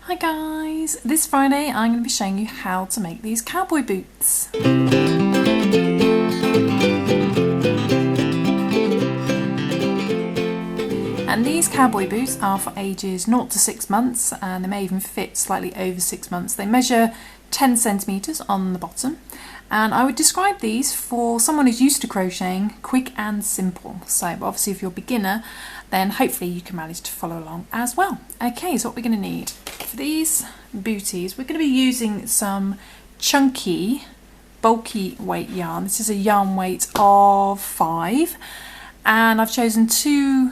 Hi guys! This Friday I'm going to be showing you how to make these cowboy boots. And these cowboy boots are for ages 0 to 6 months, and they may even fit slightly over 6 months. They measure 10 centimetres on the bottom, and I would describe these for someone who's used to crocheting, quick and simple. So obviously if you're a beginner, then hopefully you can manage to follow along as well. Okay, so what we're going to need for these booties, we're going to be using some chunky, bulky weight yarn. This is a yarn weight of 5, and I've chosen 2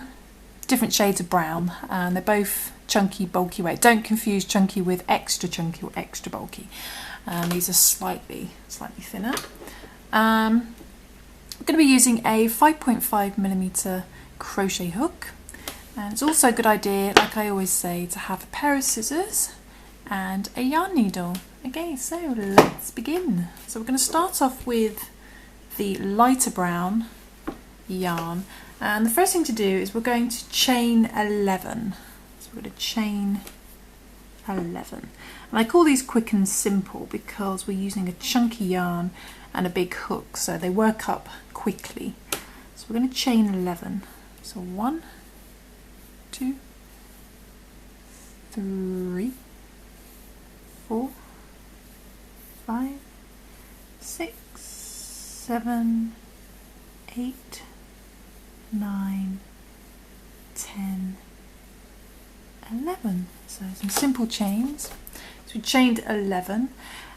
different shades of brown, and they're both chunky, bulky weight. Don't confuse chunky with extra chunky or extra bulky. These are slightly thinner. We're going to be using a 5.5mm crochet hook, and it's also a good idea, like I always say, to have a pair of scissors and a yarn needle. Okay, so let's begin. So we're going to start off with the lighter brown yarn, and the first thing to do is we're going to chain 11. So we're going to chain 11, and I call these quick and simple because we're using a chunky yarn and a big hook, so they work up quickly. So we're going to chain 11. So 1, 2, 3, 4, 5, 6, 7, 8, 9, 10, 11. So some simple chains. So we chained 11,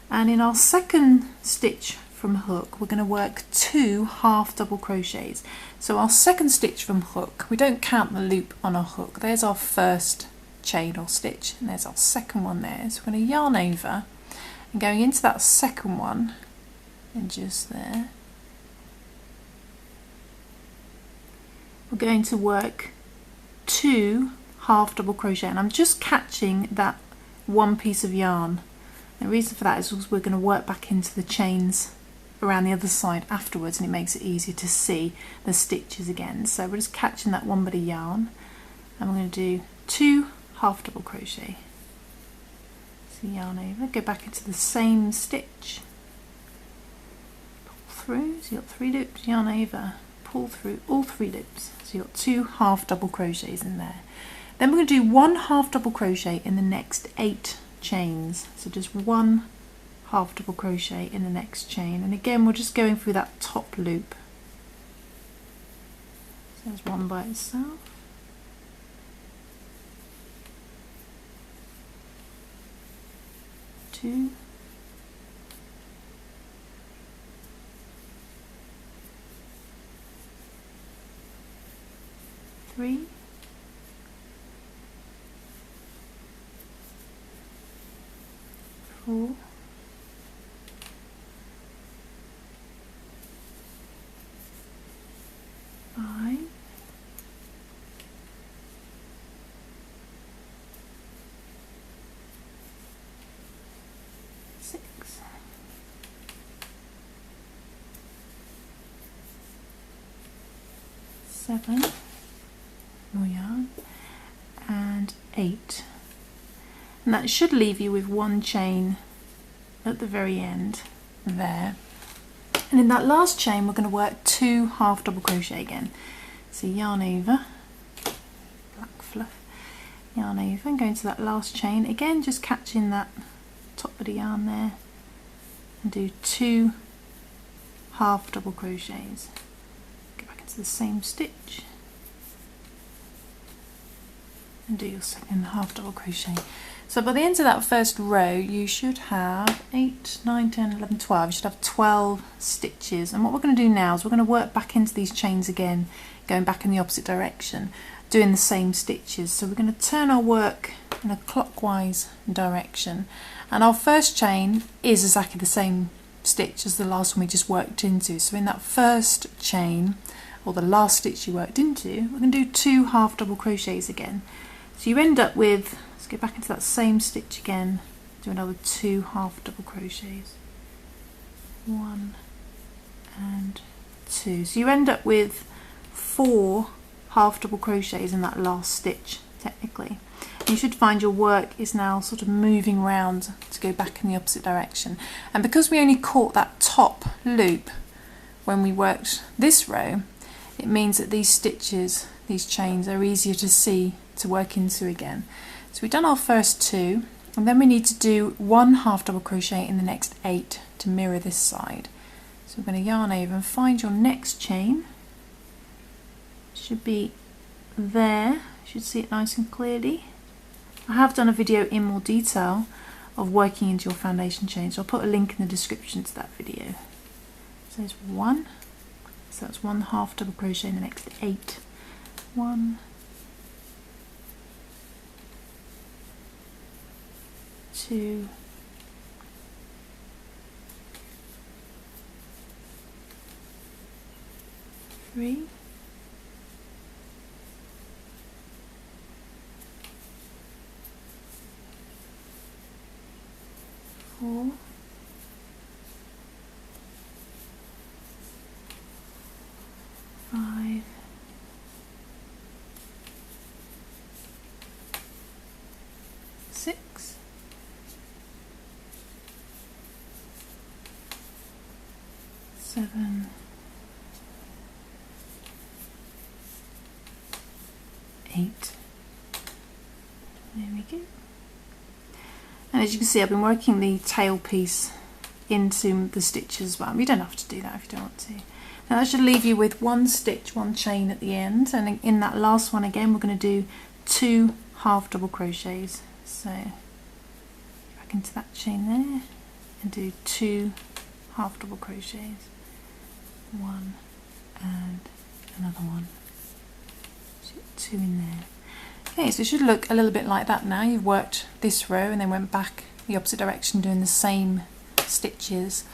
and in our second stitch from hook we're going to work 2 half double crochets. So our second stitch from hook, we don't count the loop on our hook. There's our first chain or stitch, and there's our second one there. So we're going to yarn over, and going into that second one, and just there, we're going to work 2 half double crochet, and I'm just catching that one piece of yarn. The reason for that is because we're going to work back into the chains around the other side afterwards, and it makes it easier to see the stitches again. So we're just catching that one bit of yarn, and we're going to do 2 half double crochet. So yarn over, go back into the same stitch, pull through, so you've got 3 loops, yarn over, pull through all 3 loops, so you've got 2 half double crochets in there. Then we're going to do 1 half double crochet in the next 8 chains, so just 1 half double crochet in the next chain, and again we're just going through that top loop. So there's one by itself, two, three, 4, 5, 6, 7, more yarn, and 8. And that should leave you with 1 chain at the very end there. And in that last chain we're going to work 2 half double crochet again. So yarn over, black fluff, yarn over, and go into that last chain again, just catching that top of the yarn there, and do 2 half double crochets. Go back into the same stitch and do your second half double crochet. So by the end of that first row you should have 8, 9, 10, 11, 12. You should have 12 stitches, and what we're going to do now is we're going to work back into these chains again, going back in the opposite direction, doing the same stitches. So we're going to turn our work in a clockwise direction, and our first chain is exactly the same stitch as the last one we just worked into. So in that first chain, or the last stitch you worked into, we're going to do 2 half double crochets again. So you end up with, let's go back into that same stitch again, do another 2 half double crochets, 1 and 2. So you end up with 4 half double crochets in that last stitch technically. you should find your work is now sort of moving round to go back in the opposite direction. And because we only caught that top loop when we worked this row, it means that these stitches, these chains, are easier to see to work into again. So we've done our first 2, and then we need to do 1 half double crochet in the next 8 to mirror this side. So we're going to yarn over and find your next chain. It should be there, you should see it nice and clearly. I have done a video in more detail of working into your foundation chain, so I'll put a link in the description to that video. So there's 1, so that's 1 half double crochet in the next 8. 1, 2, 3, 4, 5, 6, 7, 8. There we go. And as you can see, I've been working the tail piece into the stitches as well. You don't have to do that if you don't want to. Now that should leave you with 1 stitch, 1 chain at the end, and in that last one again we're going to do 2 half double crochets. So back into that chain there and do 2 half double crochets. 1 and another one. So 2 in there. Okay, so it should look a little bit like that now. You've worked this row and then went back the opposite direction doing the same stitches.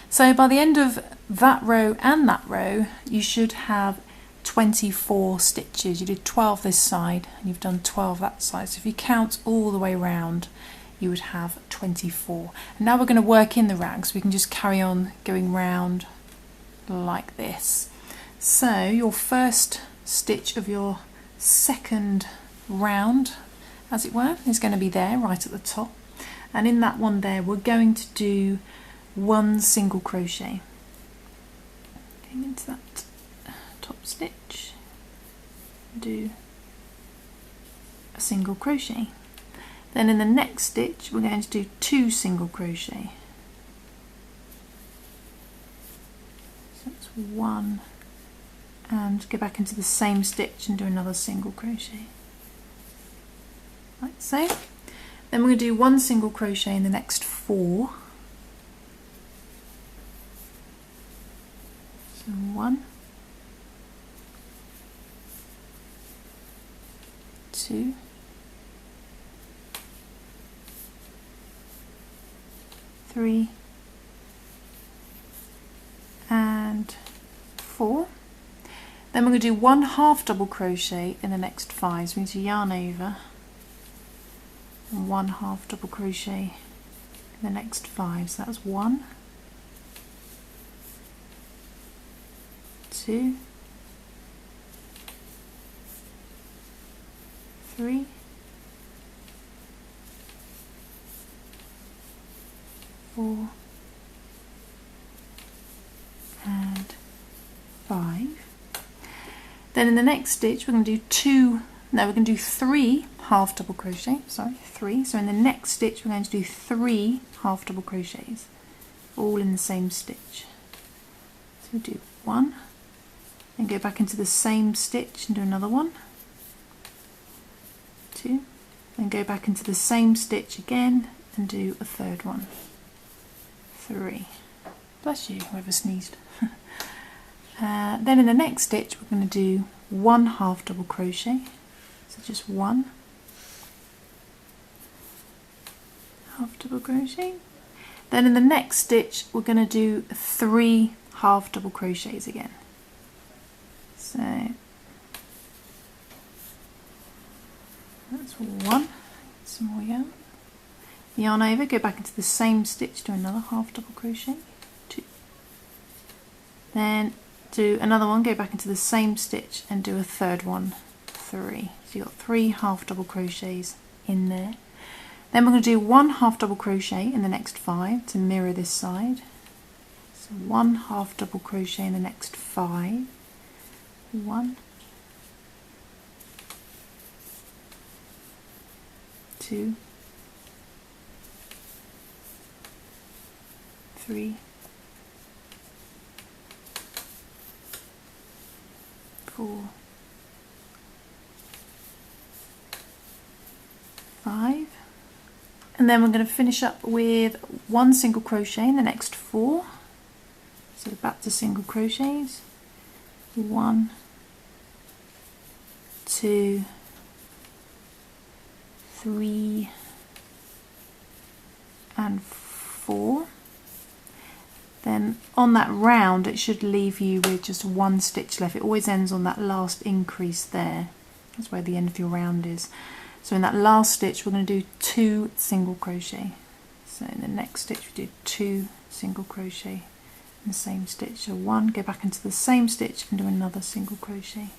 So by the end of that row and that row, you should have 24 stitches. You did 12 this side and you've done 12 that side. So if you count all the way around, you would have 24. And now we're going to work in the round, so we can just carry on going round like this. So your first stitch of your second round, as it were, is going to be there right at the top, and in that one there we're going to do 1 single crochet. Going into that top stitch, do a single crochet. Then in the next stitch we're going to do 2 single crochet. So that's 1, and go back into the same stitch and do another single crochet. Like so. Then we're going to do 1 single crochet in the next 4. So 1, 2, 3, and 4. Then we're going to do 1 half double crochet in the next 5. So we need to yarn over and 1 half double crochet in the next 5. So that's 1, 2, 3, 4, and 5. Then in the next stitch we're going to do 3 half double crochet, 3. So in the next stitch we're going to do 3 half double crochets, all in the same stitch. So we do 1, then go back into the same stitch and do another one, 2, then go back into the same stitch again and do a third one, 3. Bless you, whoever sneezed. Then in the next stitch we're going to do 1 half double crochet, so just 1 half double crochet. Then in the next stitch we're going to do 3 half double crochets again. So that's 1, some more yarn over, go back into the same stitch, do another half double crochet, 2, then do another one, go back into the same stitch and do a third one, 3. So you've got 3 half double crochets in there. Then we're going to do 1 half double crochet in the next 5 to mirror this side. So 1 half double crochet in the next 5, 1, 2, 3, 4, 5, and then we're going to finish up with 1 single crochet in the next 4. So back to single crochets, 1, 2, 3, and 4. Then on that round it should leave you with just 1 stitch left. It always ends on that last increase there. That's where the end of your round is. So in that last stitch we're going to do 2 single crochet. So in the next stitch we do 2 single crochet in the same stitch. So 1, go back into the same stitch and do another single crochet.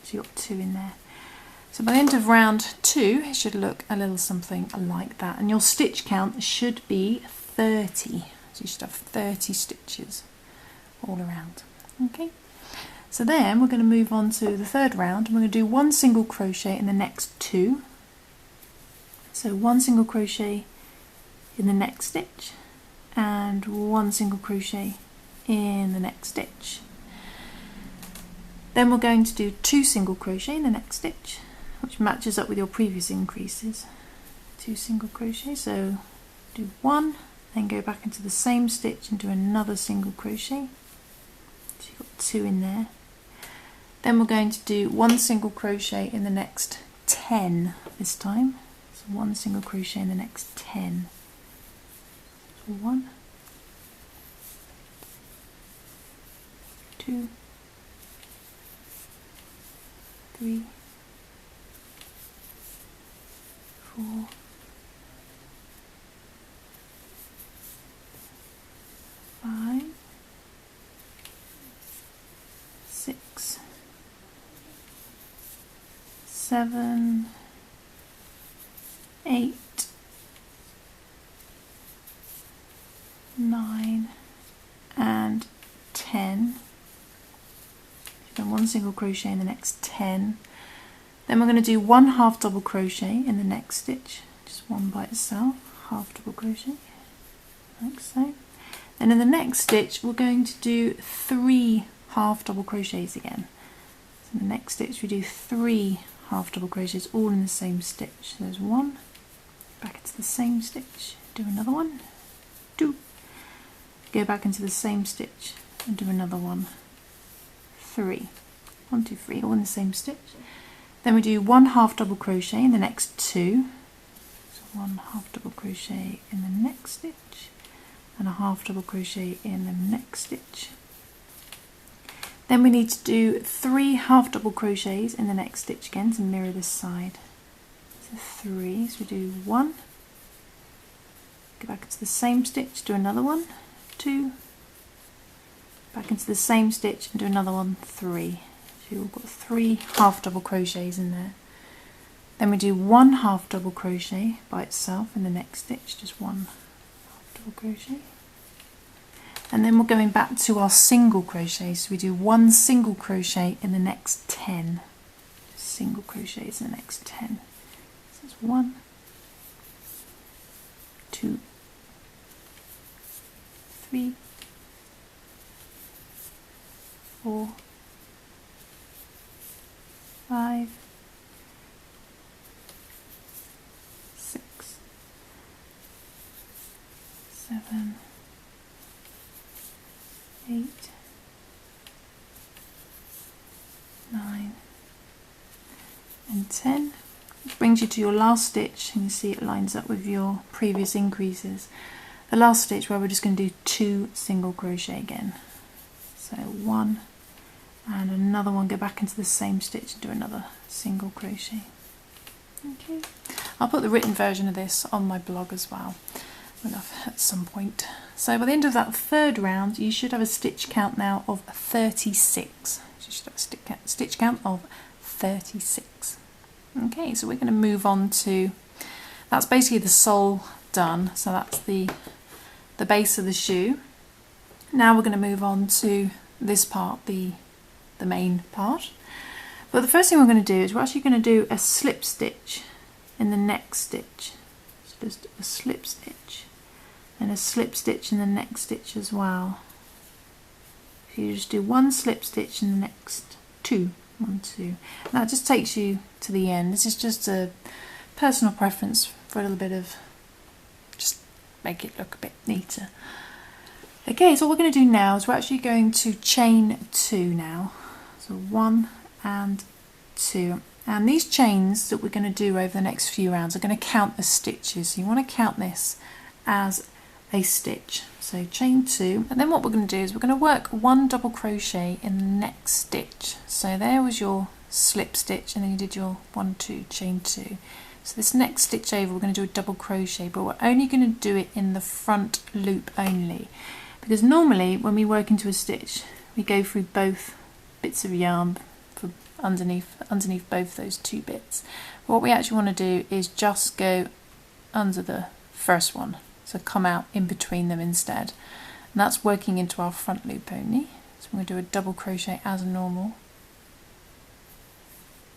So you've got 2 in there. So by the end of round 2 it should look a little something like that, and your stitch count should be 30. So you should have 30 stitches all around. Okay, so then we're going to move on to the third round, and we're going to do 1 single crochet in the next 2. So 1 single crochet in the next stitch and 1 single crochet in the next stitch. Then we're going to do 2 single crochet in the next stitch, which matches up with your previous increases. 2 single crochet, so do 1, then go back into the same stitch and do another single crochet. So you've got 2 in there. Then we're going to do 1 single crochet in the next 10 this time. So 1 single crochet in the next 10. So 1, 2, 3, 4, 5, 6, 7, 8, 9, and 10. Then 1 single crochet in the next 10. Then we're going to do 1 half double crochet in the next stitch, just 1 by itself, half double crochet, like so. And in the next stitch we're going to do 3 half double crochets again. So in the next stitch we do 3 half double crochets all in the same stitch. So there's 1, back into the same stitch, do another one, 2, go back into the same stitch and do another one, 3, 1, 2, 3, all in the same stitch. Then we do 1 half double crochet in the next 2. So 1 half double crochet in the next stitch and a half double crochet in the next stitch. Then we need to do 3 half double crochets in the next stitch again to mirror this side. So 3, so we do 1, go back into the same stitch, do another one, 2, back into the same stitch and do another one, 3. So you've got 3 half double crochets in there. Then we do 1 half double crochet by itself in the next stitch, just 1 half double crochet. And then we're going back to our single crochet, so we do 1 single crochet in the next 10. Single crochets in the next 10. So it's 1, 2, 3, 4, 5, 6, 7, 8, 9, and 10. Which brings you to your last stitch, and you see it lines up with your previous increases. The last stitch where we're just going to do 2 single crochet again. So 1 and another one, go back into the same stitch and do another single crochet. Okay, I'll put the written version of this on my blog as well at some point. So by the end of that third round you should have a stitch count now of 36. So you should have a stitch count of 36. Okay, so we're going to move on to, that's basically the sole done, so that's the base of the shoe. Now we're going to move on to this part, the main part. But the first thing we're going to do is we're actually going to do a slip stitch in the next stitch. So just a slip stitch and a slip stitch in the next stitch as well. So you just do one slip stitch in the next two. 1, 2. And that just takes you to the end. This is just a personal preference for a little bit of, just make it look a bit neater. Okay, so what we're going to do now is we're actually going to chain 2 now. So 1 and 2. And these chains that we're going to do over the next few rounds are going to count as stitches. So you want to count this as a stitch. So chain 2, and then what we're going to do is we're going to work 1 double crochet in the next stitch. So there was your slip stitch, and then you did your 1, 2, chain 2. So this next stitch over we're going to do a double crochet, but we're only going to do it in the front loop only, because normally when we work into a stitch we go through both bits of yarn for underneath both those 2 bits. But what we actually want to do is just go under the first one. So come out in between them instead. And that's working into our front loop only. So we're going to do a double crochet as normal.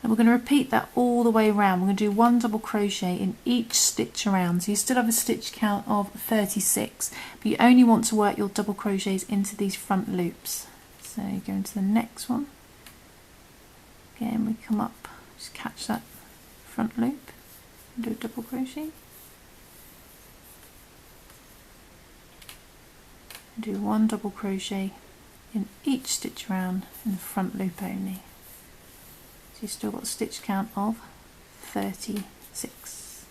And we're going to repeat that all the way around. We're going to do 1 double crochet in each stitch around. So you still have a stitch count of 36, but you only want to work your double crochets into these front loops. So you go into the next one. Again, we come up, just catch that front loop and do a double crochet. Do 1 double crochet in each stitch round in the front loop only. So you've still got a stitch count of 36.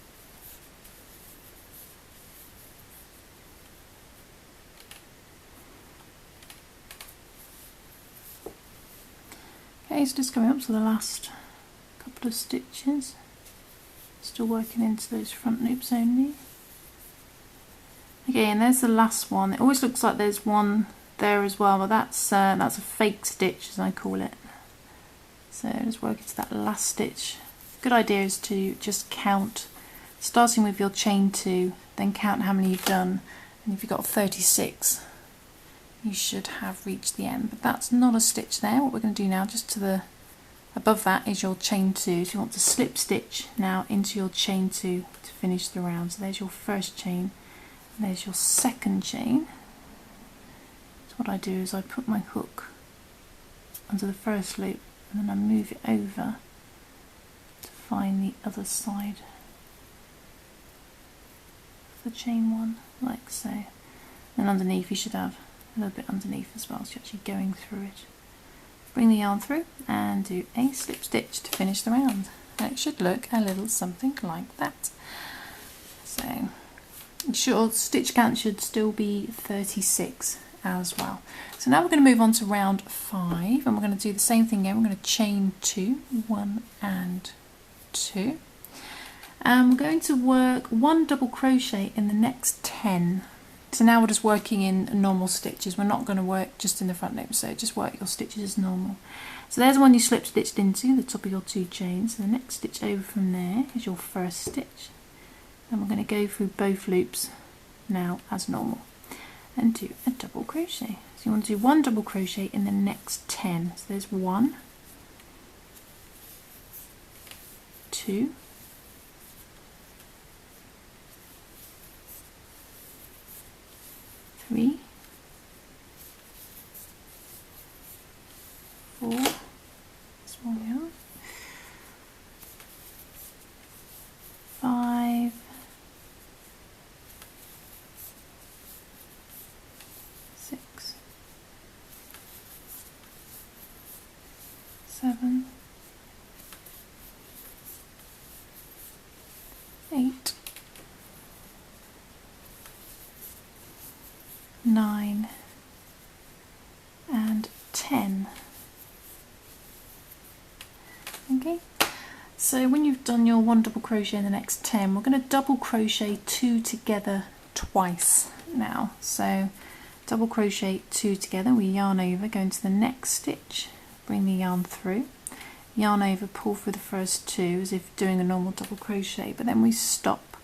Okay, so just coming up to the last couple of stitches, still working into those front loops only. Okay, and there's the last one. It always looks like there's one there as well, but that's a fake stitch, as I call it. So just work into that last stitch. Good idea is to just count, starting with your chain 2, then count how many you've done, and if you've got 36, you should have reached the end. But that's not a stitch there. What we're going to do now, just to the above that, is your chain 2. So you want to slip stitch now into your chain 2 to finish the round. So there's your first chain. There's your second chain. So what I do is I put my hook under the first loop and then I move it over to find the other side of the chain 1, like so. And underneath you should have a little bit underneath as well, so you're actually going through it. Bring the yarn through and do a slip stitch to finish the round. And it should look a little something like that. So your stitch count should still be 36 as well. So now we're going to move on to round 5, and we're going to do the same thing again. We're going to chain 2, 1 and 2, and we're going to work 1 double crochet in the next 10. So now we're just working in normal stitches. We're not going to work just in the front loop, so just work your stitches as normal. So there's one you slip stitched into the top of your 2 chains. So the next stitch over from there is your first stitch. And we're going to go through both loops now as normal and do a double crochet. So you want to do 1 double crochet in the next 10. So there's 1, 2, 3, 4, this one here, 5, 6, 7, 8, 9 and 10. Okay, so when you've done your 1 double crochet in the next 10, we're going to double crochet 2 together twice now. So double crochet 2 together, we yarn over, go into the next stitch, bring the yarn through, yarn over, pull through the first 2 as if doing a normal double crochet, but then we stop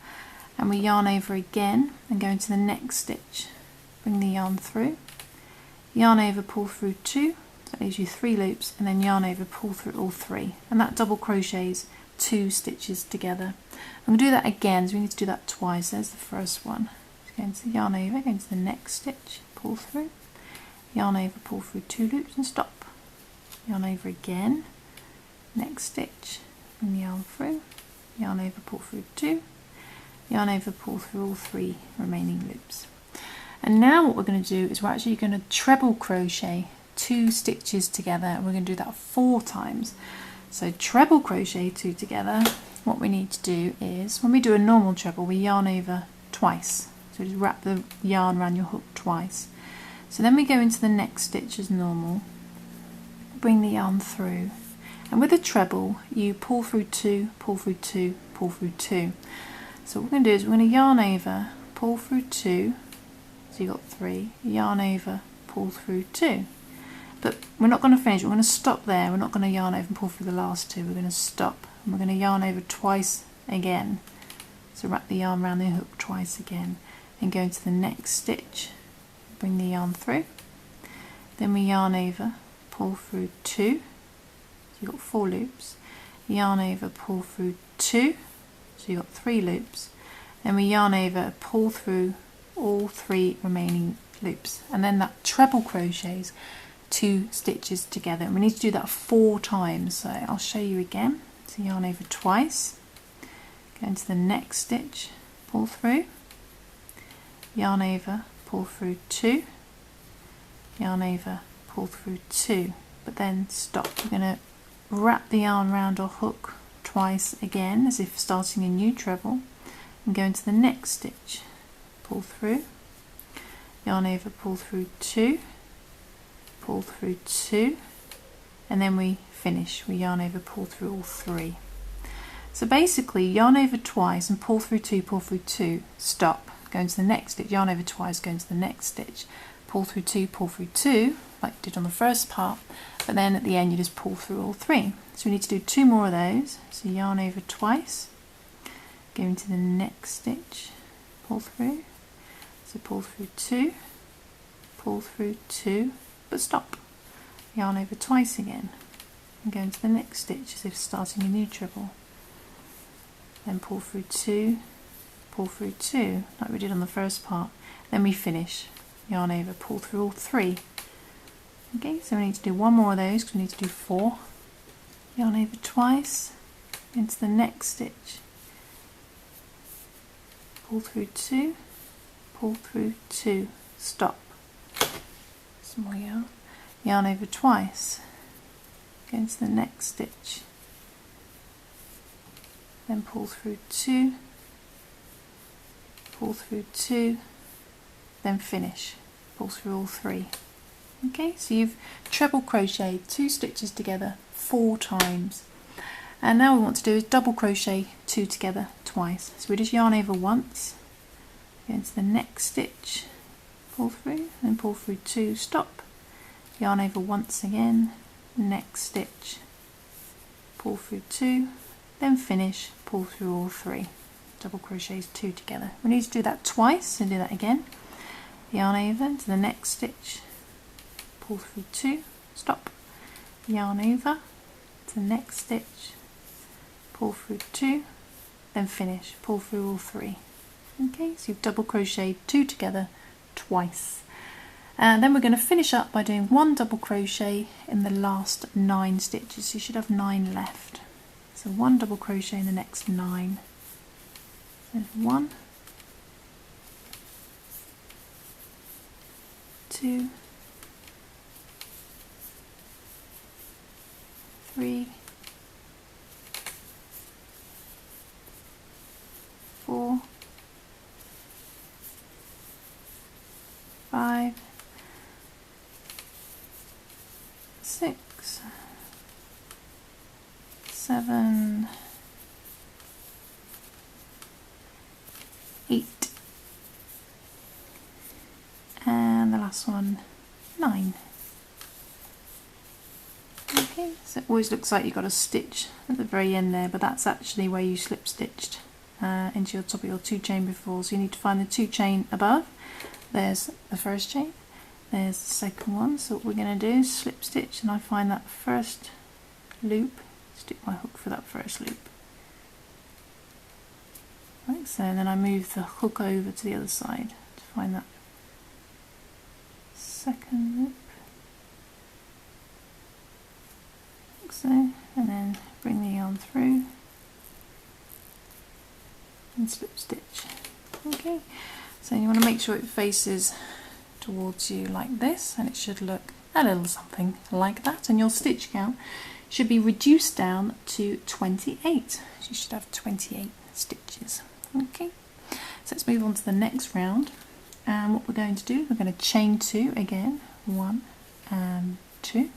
and we yarn over again and go into the next stitch. Bring the yarn through, yarn over, pull through 2, so that leaves you 3 loops, and then yarn over, pull through all 3, and that double crochets 2 stitches together. I'm going to do that again, so we need to do that twice. There's the first one. So go into the yarn over, go into the next stitch, pull through, yarn over, pull through 2 loops and stop. Yarn over again, next stitch, bring the yarn through, yarn over, pull through 2, yarn over, pull through all 3 remaining loops. And now what we're going to do is we're actually going to treble crochet 2 stitches together, and we're going to do that 4 times. So treble crochet 2 together, what we need to do is, when we do a normal treble, we yarn over twice. So just wrap the yarn around your hook twice. So then we go into the next stitch as normal, bring the yarn through, and with a treble you pull through 2, pull through 2, pull through 2. So what we're going to do is we're going to yarn over, pull through 2, so you've got 3, yarn over, pull through 2. But we're not going to finish, we're going to stop there, we're not going to yarn over and pull through the last 2, we're going to stop and we're going to yarn over twice again. So wrap the yarn around the hook twice again and go into the next stitch, bring the yarn through, then we yarn over, pull through 2, so you've got 4 loops, yarn over, pull through 2, so you've got 3 loops, then we yarn over, pull through all 3 remaining loops, and then that treble crochets 2 stitches together, and we need to do that 4 times. So I'll show you again. So yarn over twice, go into the next stitch, pull through, yarn over, pull through 2, yarn over, pull through 2, but then stop. We're going to wrap the yarn around our hook twice again as if starting a new treble, and go into the next stitch, pull through, yarn over, pull through 2, pull through 2, and then we finish. We yarn over, pull through all 3. So basically yarn over twice and pull through 2, pull through 2, stop, go into the next stitch, yarn over twice, go into the next stitch, pull through 2, pull through 2, like you did on the first part, but then at the end you just pull through all 3. So we need to do 2 more of those. So yarn over twice, go into the next stitch, pull through, so pull through 2, pull through 2, but stop, yarn over twice again and go into the next stitch as if starting a new treble, then pull through 2, pull through 2 like we did on the first part, then we finish, yarn over, pull through all 3. Okay, so we need to do 1 more of those because we need to do 4. Yarn over twice, into the next stitch, pull through 2, pull through 2, stop, some more yarn, yarn over twice, go into the next stitch, then pull through 2, pull through 2, then finish, pull through all 3. Okay, so you've treble crocheted 2 stitches together 4 times, and now we want to do is double crochet 2 together twice. So we just yarn over once, go into the next stitch, pull through, then pull through 2, stop, yarn over once again, next stitch, pull through 2, then finish, pull through all 3. Double crochets 2 together. We need to do that twice, so do that again. Yarn over into the next stitch, pull through 2, stop, yarn over to the next stitch, pull through 2, then finish, pull through all 3. Okay, so you've double crocheted 2 together twice. And then we're going to finish up by doing 1 double crochet in the last 9 stitches. So you should have 9 left. So 1 double crochet in the next 9. There's 1, 2, 3, 4, 5, 6, 7, 8, and the last one 9. Okay, Okay, so it always looks like you've got a stitch at the very end there, but that's actually where you slip stitched into your top of your 2 chain before. So you need to find the 2 chain above. There's the first chain, there's the second one. So what we're going to do is slip stitch, and I find that first loop, stick my hook for that first loop. Like so, and then I move the hook over to the other side to find that second loop. Like so, and then bring the yarn through and slip stitch. Okay, so you want to make sure it faces towards you like this, and it should look a little something like that, and your stitch count should be reduced down to 28. So you should have 28 stitches. Okay, so let's move on to the next round, and what we're going to do, we're going to chain 2 again, 1 and 2,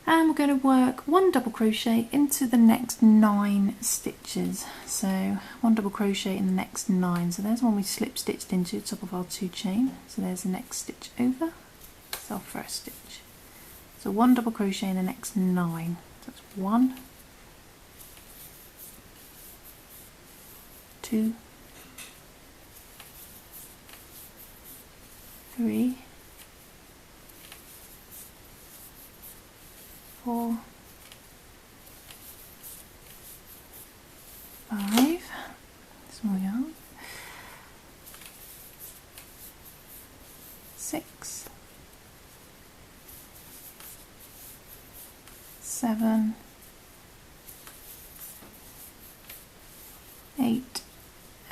and we're going to work 1 double crochet into the next 9 stitches. So 1 double crochet in the next 9. So there's one we slip stitched into the top of our 2 chain. So there's the next stitch over. That's our first stitch. So 1 double crochet in the next 9. So that's 1, 2, 3, 4, 5, small yarn, 6, 7, 8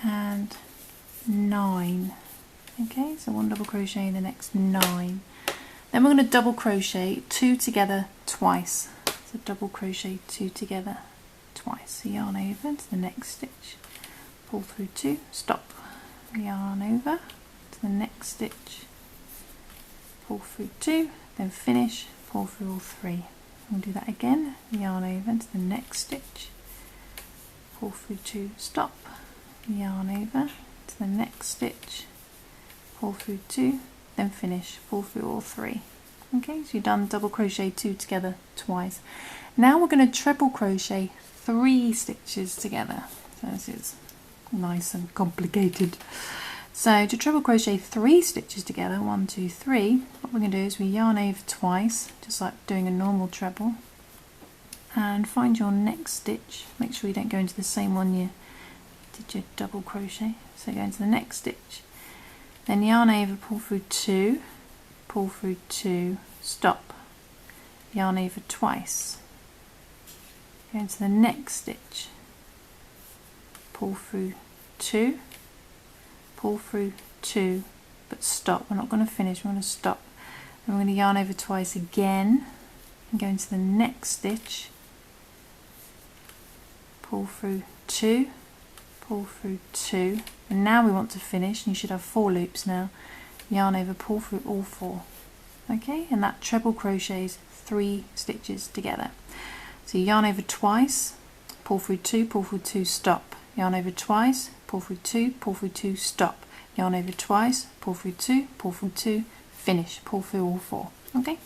and 9. Okay, so 1 double crochet in the next 9. Then we're going to double crochet 2 together twice. So double crochet 2 together twice. So yarn over to the next stitch, pull through 2, stop, yarn over to the next stitch, pull through 2, then finish, pull through all 3. We'll do that again, yarn over to the next stitch, pull through 2, stop, yarn over to the next stitch, pull through 2, then finish, pull through all 3. Okay, so you've done double crochet 2 together twice. Now we're going to treble crochet 3 stitches together. So this is nice and complicated. So to treble crochet 3 stitches together, 1, 2, 3, what we're going to do is we yarn over twice, just like doing a normal treble, and find your next stitch. Make sure you don't go into the same one you did your double crochet. So go into the next stitch, then yarn over, pull through 2, pull through 2, stop, yarn over twice, go into the next stitch, pull through 2, pull through 2, but stop. We're not going to finish, we're going to stop. Then we're going to yarn over twice again and go into the next stitch, pull through 2, pull through 2, and now we want to finish, and you should have 4 loops now. Yarn over, pull through all 4. Okay, and that treble crochets 3 stitches together. So you yarn over twice, pull through 2, pull through 2, stop, yarn over twice, pull through 2, pull through 2, stop, yarn over twice, pull through 2, pull through 2, finish, pull through all 4. Okay,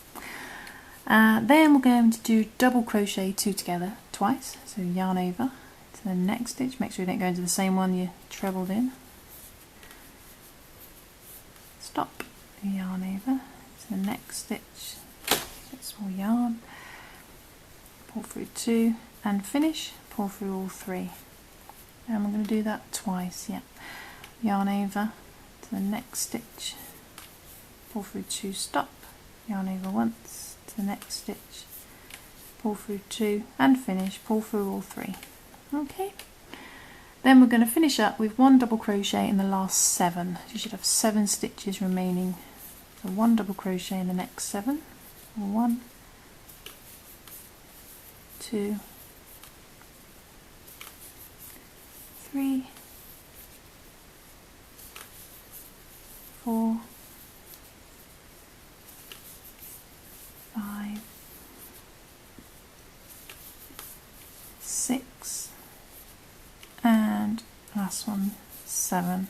then we're going to do double crochet 2 together twice. So yarn over to the next stitch, make sure you don't go into the same one you trebled in, stop, yarn over to the next stitch, get small yarn, pull through 2 and finish, pull through all 3. And we're going to do that twice, yeah. Yarn over to the next stitch, pull through 2, stop, yarn over once to the next stitch, pull through 2 and finish, pull through all 3. Okay, then we're going to finish up with 1 double crochet in the last 7. You should have 7 stitches remaining. So 1 double crochet in the next 7. 1, 2, 3, 4, 5, 6, and last one, 7.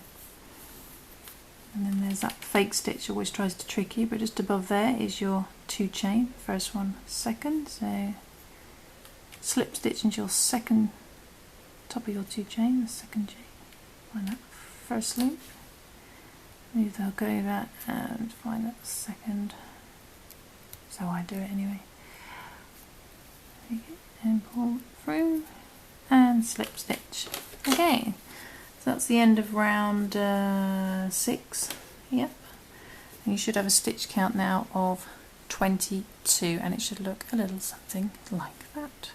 And then there's that fake stitch, always tries to trick you, but just above there is your 2 chain, first one, second, so slip stitch into your second, top of your 2 chain, the second chain, find that first loop, move the hook over and find that second, so I do it anyway, and pull through and slip stitch. Okay, so that's the end of round 6, yep, and you should have a stitch count now of 22, and it should look a little something like that.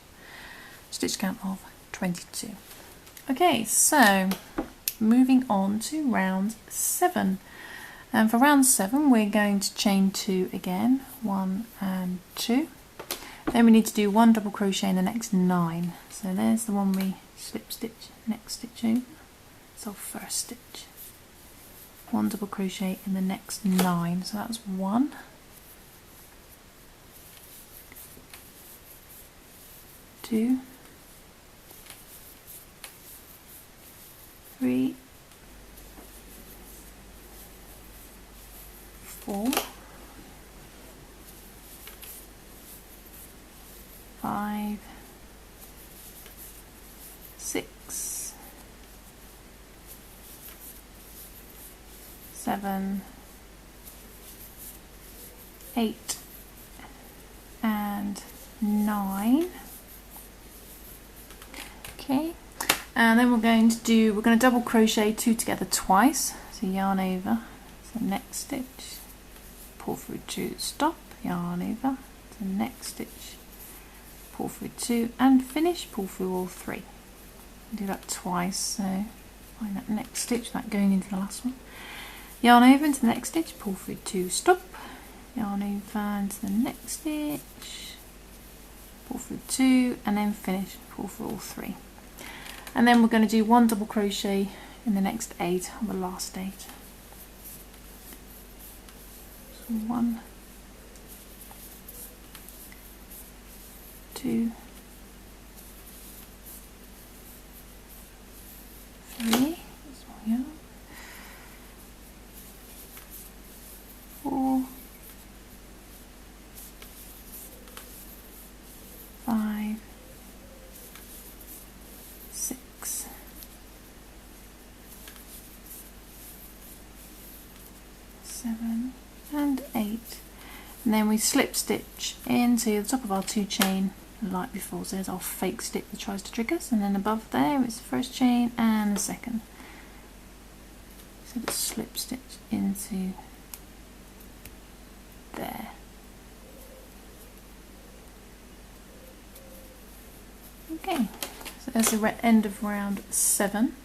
Stitch count of 22. Okay, so moving on to round 7, and for round 7 we're going to chain 2 again, 1 and 2. Then we need to do 1 double crochet in the next 9. So there's the one we slip stitch, next stitch over. So first stitch. 1 double crochet in the next 9. So that's 1. 2. 3. 4. 5, 6, 7, 8, and 9. Okay, and then we're going to double crochet 2 together twice. So yarn over, so next stitch, pull through 2, stop, yarn over, so next stitch, pull through 2 and finish, pull through all 3. Do that twice, so find that next stitch, that going into the last one. Yarn over into the next stitch, pull through 2, stop, yarn over into the next stitch, pull through 2 and then finish, pull through all 3. And then we're going to do 1 double crochet in the next 8 on the last 8. So 1, 2, 3, 4, 5, 6, 7, and 8. And then we slip stitch into the top of our 2 chain like before. So there's our fake stitch that tries to trick us, and then above there is the first chain and the second. So the slip stitch into there. Okay, so there's the end of round 7.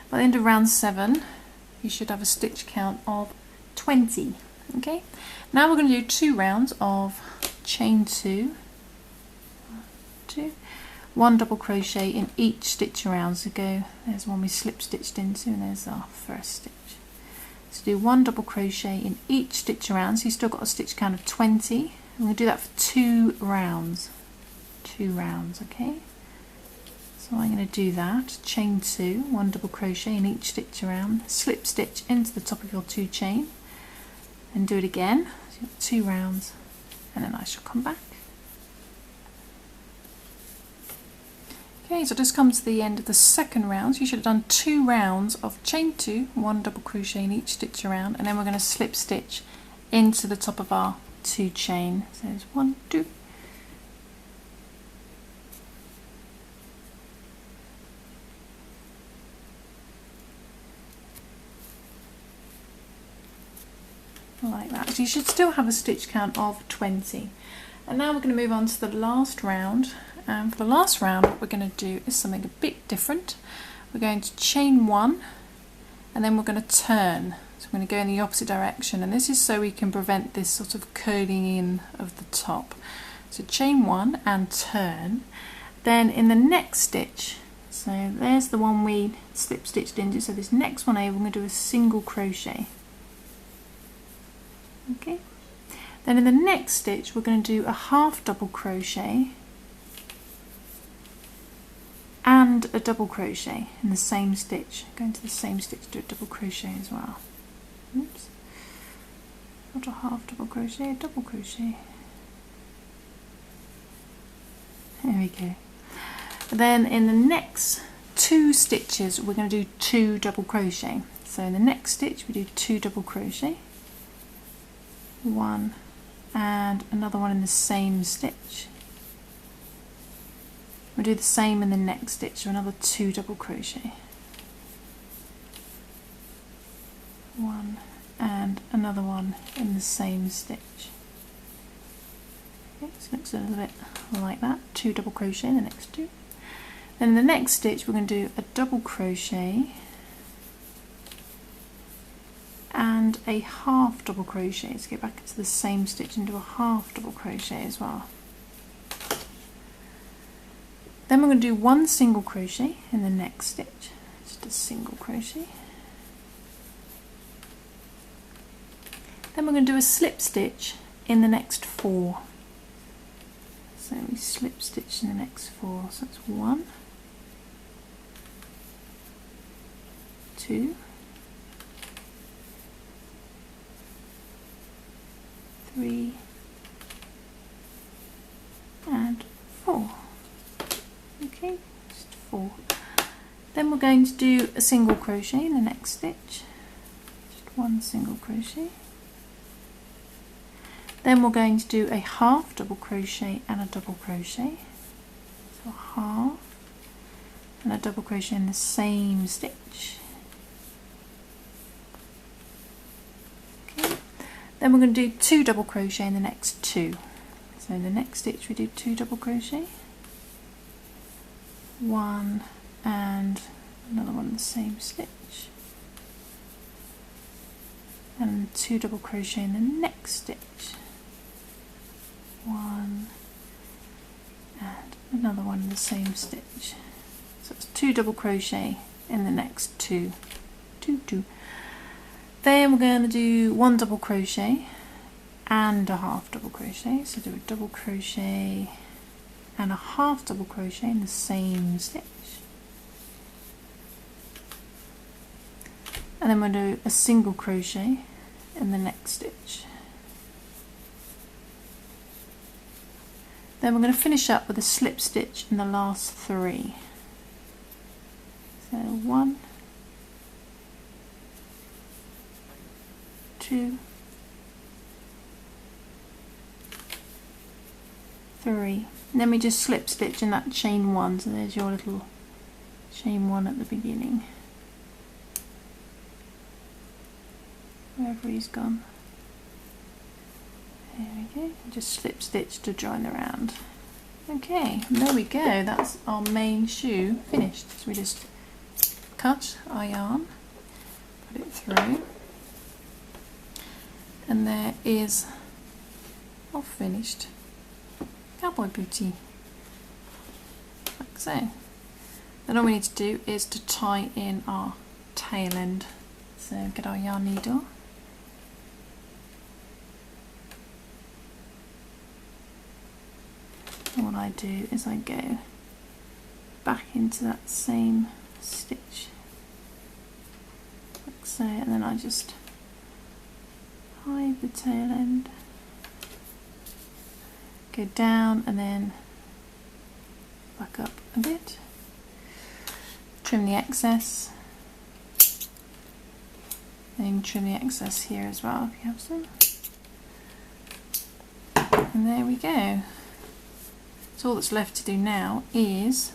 By the end of round 7 you should have a stitch count of 20. Okay, now we're going to do 2 rounds of chain 2, 1 double crochet in each stitch around. So there's one we slip stitched into, and there's our first stitch. So do 1 double crochet in each stitch around, so you've still got a stitch count of 20. And we're going to do that for 2 rounds. 2 rounds, okay? So I'm going to do that, chain 2, 1 double crochet in each stitch around, slip stitch into the top of your 2 chain, and do it again. So you've got 2 rounds, and then I shall come back. Okay, so this comes to the end of the second round. So you should have done 2 rounds of chain 2, 1 double crochet in each stitch around, and then we're going to slip stitch into the top of our 2 chain. So there's 1, 2. Like that. So you should still have a stitch count of 20. And now we're going to move on to the last round. And for the last round, what we're going to do is something a bit different. We're going to chain 1, and then we're going to turn. So we're going to go in the opposite direction, and this is so we can prevent this sort of curling in of the top. So chain 1 and turn. Then in the next stitch, so there's the one we slip stitched into, so this next one over, we're going to do a single crochet. Okay. Then in the next stitch, we're going to do a half double crochet and a double crochet in the same stitch. Go into the same stitch, do a double crochet as well. oops, not a half double crochet, a double crochet. There we go. Then in the next 2 stitches we're going to do 2 double crochet. So in the next stitch we do 2 double crochet, 1 and another one in the same stitch. We'll do the same in the next stitch, so another 2 double crochet, 1 and another one in the same stitch. Okay, so it looks a little bit like that, 2 double crochet in the next 2. Then in the next stitch we're going to do a double crochet and a half double crochet. So go back into the same stitch and do a half double crochet as well. Then we're going to do 1 single crochet in the next stitch, just a single crochet. Then we're going to do a slip stitch in the next 4. So we slip stitch in the next 4, so that's 1, 2, 3 and 4. Okay, just 4. Then we're going to do a single crochet in the next stitch, just 1 single crochet. Then we're going to do a half double crochet and a double crochet, so a half and a double crochet in the same stitch. Okay. Then we're going to do 2 double crochet in the next 2. So in the next stitch we do 2 double crochet, 1 and another one in the same stitch, and 2 double crochet in the next stitch, 1 and another one in the same stitch. So it's 2 double crochet in the next 2, 2, 2. Then we're going to do 1 double crochet and a half double crochet, so do a double crochet and a half double crochet in the same stitch, and then we'll do a single crochet in the next stitch. Then we're going to finish up with a slip stitch in the last 3. So 1, 2, 3. And then we just slip stitch in that chain 1, so there's your little chain 1 at the beginning, wherever he's gone. There we go, just slip stitch to join the round. Okay, there we go, that's our main shoe finished. So we just cut our yarn, put it through, and there is our finished cowboy bootie, like so. Then all we need to do is to tie in our tail end. So get our yarn needle, and what I do is I go back into that same stitch, like so, and then I just hide the tail end, go down and then back up a bit, trim the excess, and trim the excess here as well if you have some, and there we go. So all that's left to do now is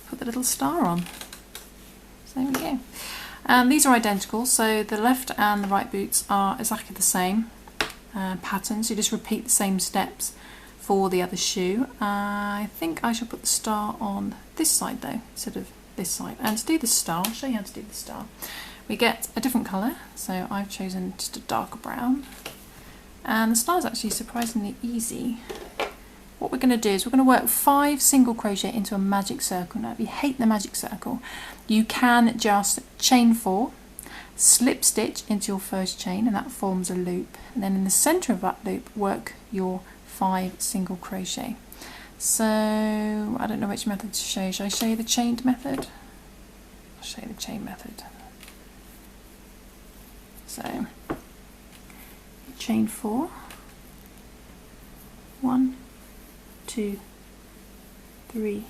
put the little star on. So there we go. And these are identical, so the left and the right boots are exactly the same pattern, so you just repeat the same steps for the other shoe. I think I shall put the star on this side though, instead of this side. And to do the star, I'll show you how to do the star. We get a different colour, so I've chosen just a darker brown. And the star is actually surprisingly easy. What we're going to do is we're going to work 5 single crochet into a magic circle. Now if you hate the magic circle, you can just chain 4, slip stitch into your first chain, and that forms a loop, and then in the centre of that loop work your 5 single crochet. So I don't know which method to show you. Shall I show you the chained method? I'll show you the chain method. So chain 4, 1, 2, 3,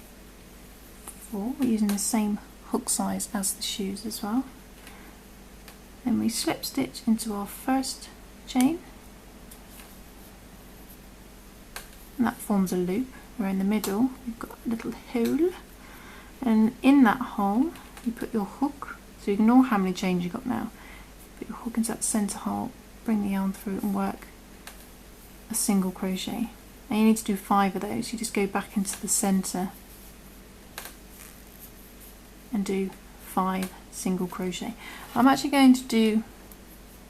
4. We're using the same hook size as the shoes as well. Then we slip stitch into our first chain, and that forms a loop. Where in the middle you've got a little hole, and in that hole you put your hook. So ignore how many chains you've got now. Put your hook into that centre hole, bring the yarn through and work a single crochet. And you need to do 5 of those. You just go back into the centre and do 5 single crochet. I'm actually going to do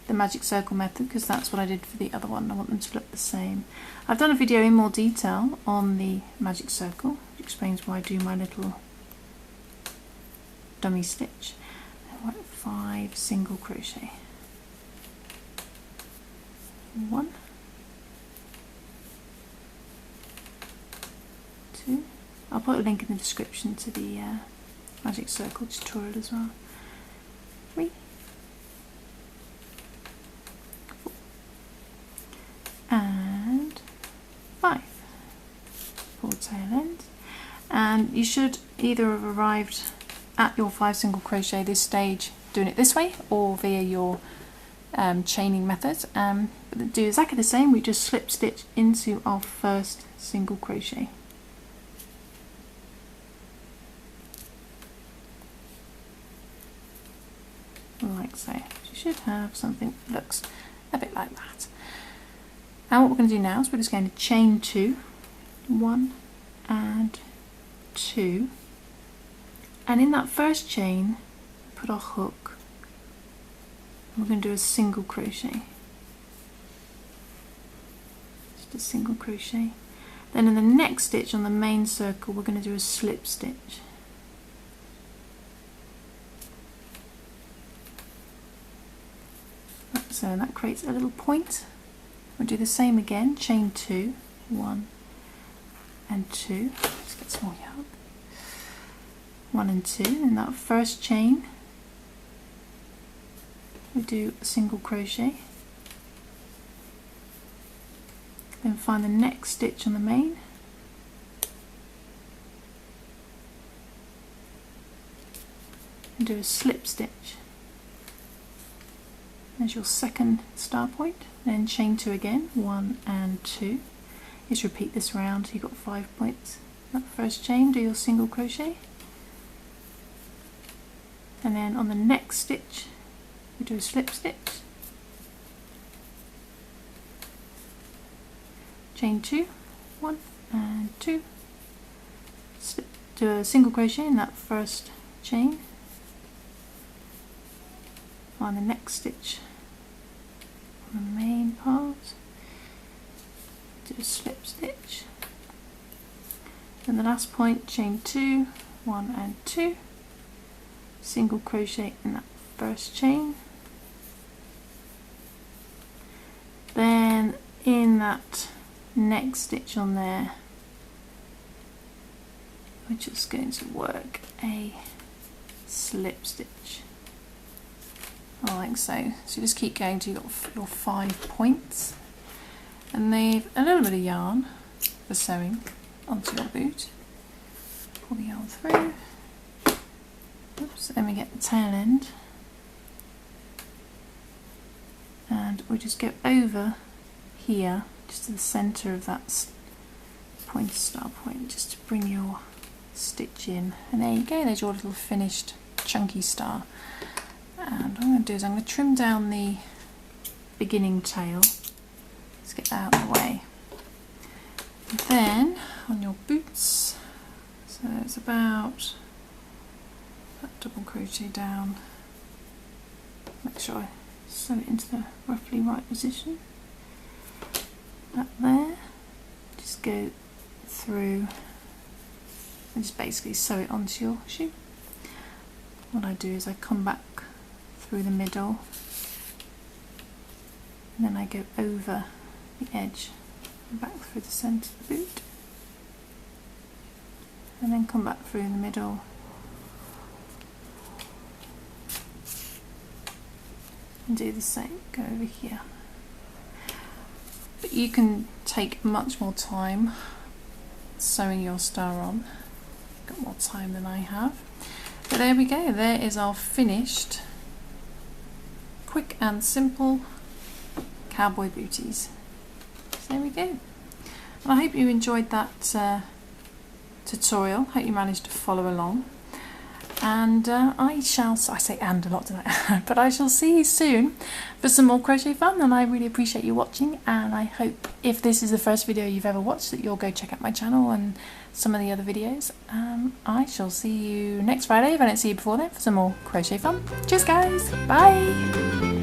the magic circle method because that's what I did for the other one. I want them to look the same. I've done a video in more detail on the magic circle, which explains why I do my little dummy stitch. And work 5 single crochet. 1, 2. I'll put a link in the description to the magic circle tutorial as well. 3, 4, and 5. Pull tail end, and you should either have arrived at your 5 single crochet this stage doing it this way or via your chaining method. But do exactly the same. We just slip stitch into our first single crochet. Like so. You should have something that looks a bit like that. And what we're going to do now is we're just going to chain 2, 1 and 2, and in that first chain put our hook, and we're going to do a single crochet, just a single crochet. Then in the next stitch on the main circle we're going to do a slip stitch. So that creates a little point. We'll do the same again, chain 2, 1 and 2. Let's get some more yarn. 1 and 2. In that first chain we do a single crochet. Then find the next stitch on the main. And do a slip stitch. There's your second star point, then chain 2 again, 1 and 2. Just repeat this round, you've got 5 points. That first chain, do your single crochet, and then on the next stitch we do a slip stitch, chain 2, 1 and 2, slip, do a single crochet in that first chain, find the next stitch on the main part, do a slip stitch, and the last point, chain 2, 1 and 2, single crochet in that first chain. Then in that next stitch on there we're just going to work a slip stitch, like so. So you just keep going till you've got your 5 points, and leave a little bit of yarn for sewing onto your boot. Pull the yarn through. Oops, then we get the tail end, and we just go over here just to the centre of that pointed star point, just to bring your stitch in, and there you go, there's your little finished chunky star. And what I'm going to do is I'm going to trim down the beginning tail. Let's get that out of the way. And then on your boots, so it's about that double crochet down, make sure I sew it into the roughly right position. That there, just go through and just basically sew it onto your shoe. What I do is I come back through the middle, and then I go over the edge and back through the centre of the boot, and then come back through the middle and do the same, go over here. But you can take much more time sewing your star on. Got more time than I have. But there we go, there is our finished, quick and simple cowboy booties. So there we go. And I hope you enjoyed that tutorial. Hope you managed to follow along. And I say and a lot tonight, but I shall see you soon for some more crochet fun, and I really appreciate you watching, and I hope if this is the first video you've ever watched that you'll go check out my channel and some of the other videos. I shall see you next Friday if I don't see you before then for some more crochet fun. Cheers guys, bye!